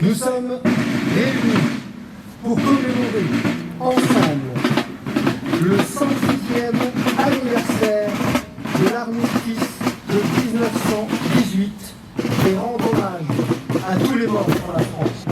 Nous sommes réunis pour commémorer ensemble le 106e anniversaire de l'armistice de 1918 et rendre hommage à tous les morts pour la France.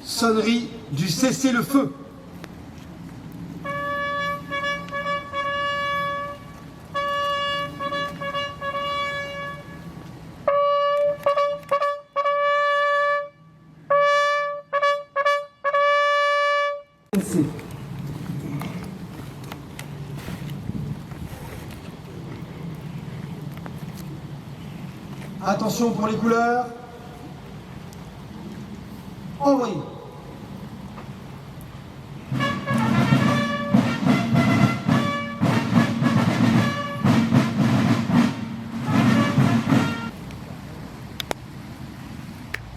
Sonnerie du cessez-le-feu. Attention pour les couleurs. Envoyez.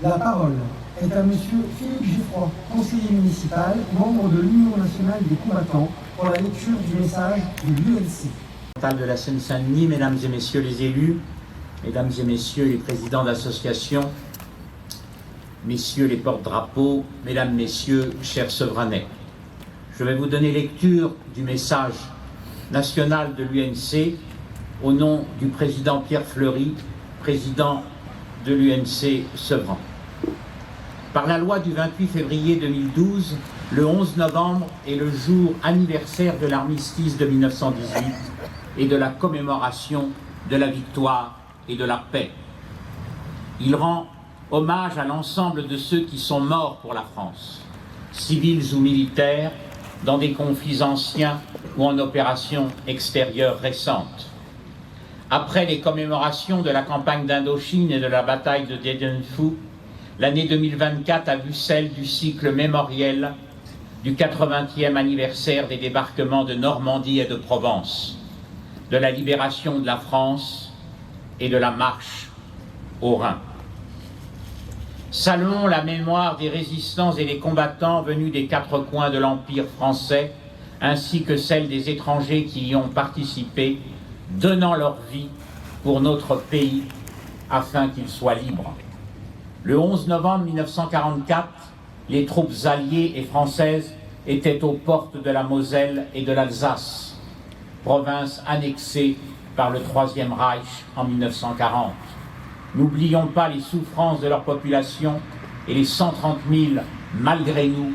La parole est à Monsieur Philippe Giffroy, conseiller municipal, membre de l'Union nationale des combattants, pour la lecture du message de l'UNC. De la Seine-Saint-Denis, mesdames et messieurs les élus, mesdames et messieurs les présidents d'associations, messieurs les porte-drapeaux, mesdames, messieurs, chers Sevranais. Je vais vous donner lecture du message national de l'UNC au nom du président Pierre Fleury, président de l'UNC Sevran. Par la loi du 28 février 2012, le 11 novembre est le jour anniversaire de l'armistice de 1918 et de la commémoration de la victoire et de la paix. Il rend hommage à l'ensemble de ceux qui sont morts pour la France, civils ou militaires, dans des conflits anciens ou en opérations extérieures récentes. Après les commémorations de la campagne d'Indochine et de la bataille de Dien Bien Phu, l'année 2024 a vu celle du cycle mémoriel du 80e anniversaire des débarquements de Normandie et de Provence, de la libération de la France et de la marche au Rhin. Saluons la mémoire des résistants et des combattants venus des quatre coins de l'Empire français, ainsi que celle des étrangers qui y ont participé, donnant leur vie pour notre pays afin qu'il soit libre. Le 11 novembre 1944, les troupes alliées et françaises étaient aux portes de la Moselle et de l'Alsace, province annexée par le Troisième Reich en 1940. N'oublions pas les souffrances de leur population et les 130 000, malgré nous,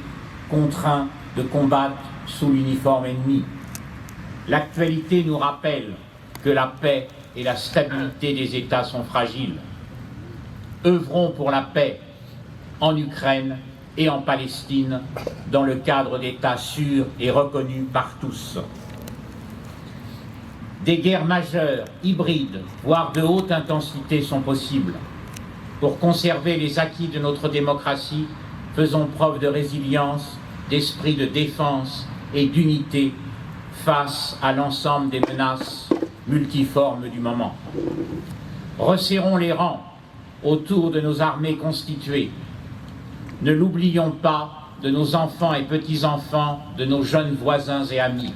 contraints de combattre sous l'uniforme ennemi. L'actualité nous rappelle que la paix et la stabilité des États sont fragiles. Œuvrons pour la paix en Ukraine et en Palestine dans le cadre d'États sûrs et reconnus par tous. Des guerres majeures, hybrides, voire de haute intensité sont possibles. Pour conserver les acquis de notre démocratie, faisons preuve de résilience, d'esprit de défense et d'unité face à l'ensemble des menaces multiformes du moment. Resserrons les rangs autour de nos armées constituées. Ne l'oublions pas, de nos enfants et petits-enfants, de nos jeunes voisins et amis.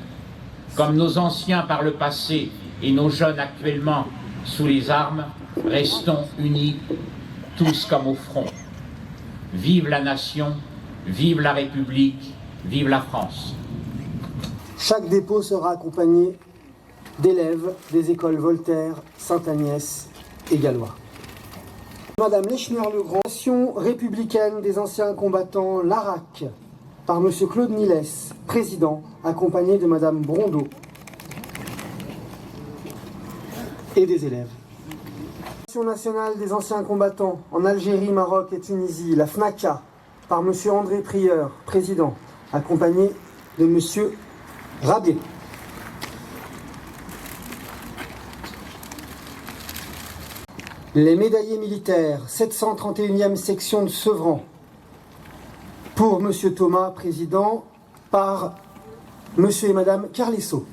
Comme nos anciens par le passé et nos jeunes actuellement sous les armes, restons unis, tous comme au front. Vive la nation, vive la République, vive la France. Chaque dépôt sera accompagné d'élèves des écoles Voltaire, Sainte-Agnès et Gallois. Madame Lechner-Legrand, Nation républicaine des anciens combattants l'ARAC, par Monsieur Claude Nilès, président, accompagné de Madame Brondeau et des élèves. Nation nationale des anciens combattants en Algérie, Maroc et Tunisie, la FNACA, par Monsieur André Prieur, président, accompagné de Monsieur Rabier. Les médaillés militaires, 731e section de Sevran, pour Monsieur Thomas, président, par Monsieur et Madame Carlesso.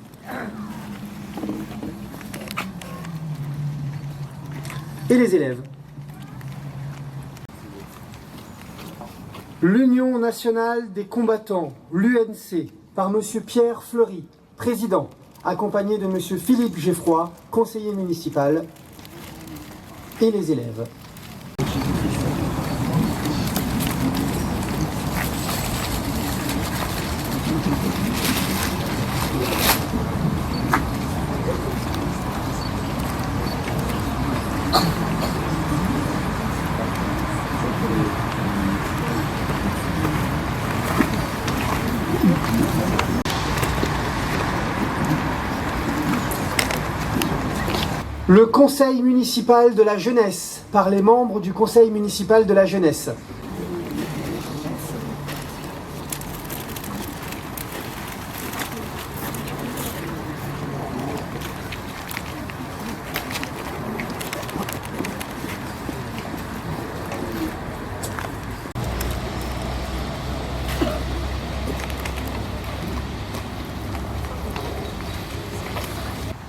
Et les élèves. L'Union nationale des combattants, l'UNC, par Monsieur Pierre Fleury, président, accompagné de Monsieur Philippe Geffroy, conseiller municipal, et les élèves. Le conseil municipal de la jeunesse, par les membres du conseil municipal de la jeunesse.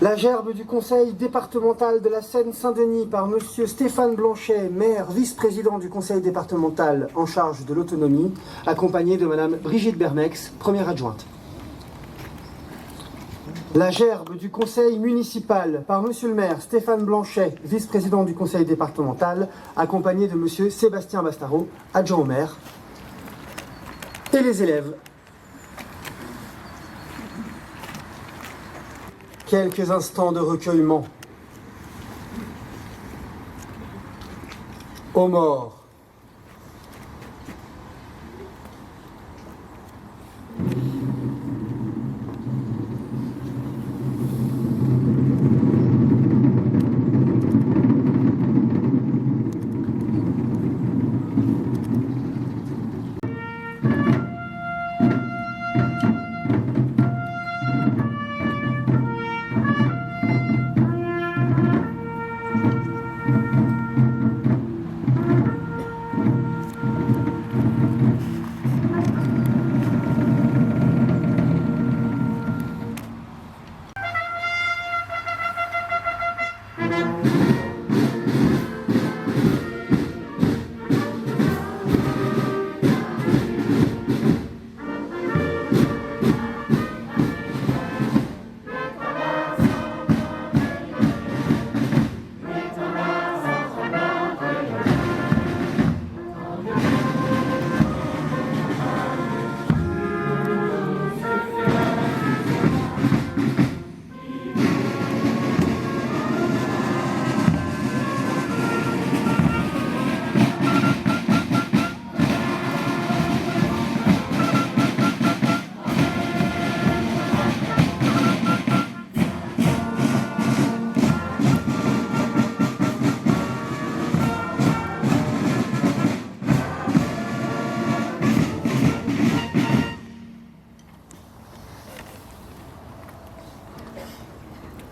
La gerbe du conseil départemental de la Seine-Saint-Denis par Monsieur Stéphane Blanchet, maire vice-président du conseil départemental en charge de l'autonomie, accompagné de Madame Brigitte Bermex, première adjointe. La gerbe du conseil municipal par Monsieur le maire Stéphane Blanchet, vice-président du conseil départemental, accompagné de Monsieur Sébastien Bastaro, adjoint au maire. Et les élèves. Quelques instants de recueillement. Aux morts.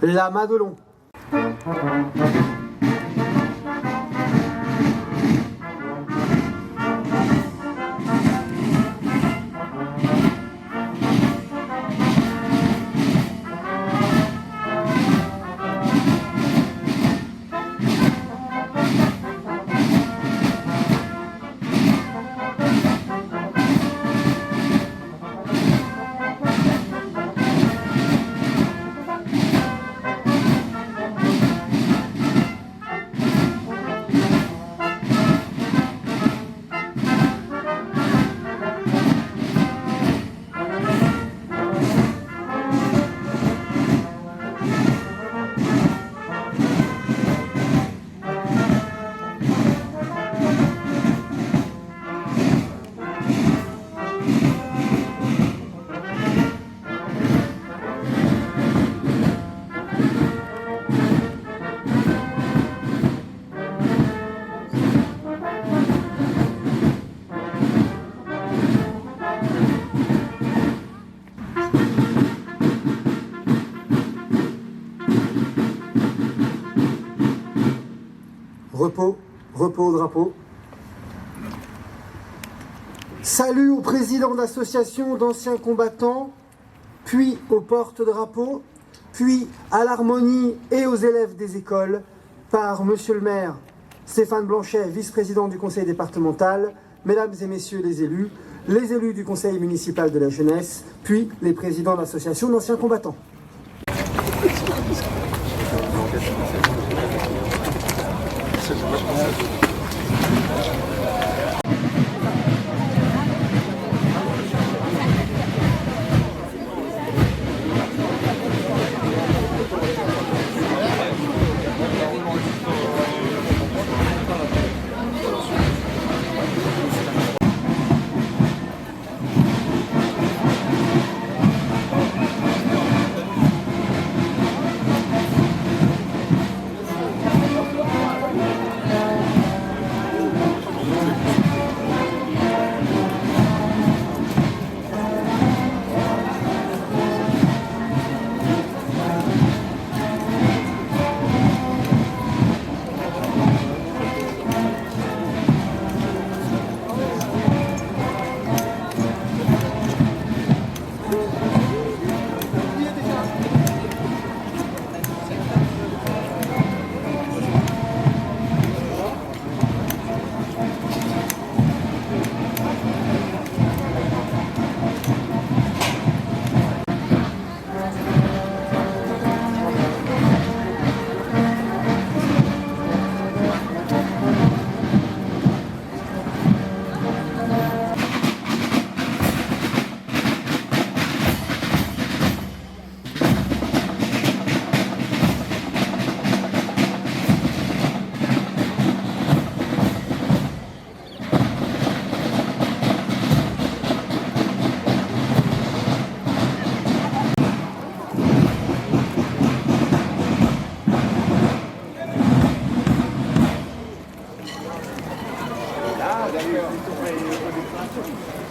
La Madelon. Repos, repos au drapeau. Salut au président d'association d'anciens combattants, puis au porte-drapeau, puis à l'harmonie et aux élèves des écoles, par Monsieur le maire Stéphane Blanchet, vice-président du conseil départemental, mesdames et messieurs les élus du conseil municipal de la jeunesse, puis les présidents d'associations d'anciens combattants. D'accord.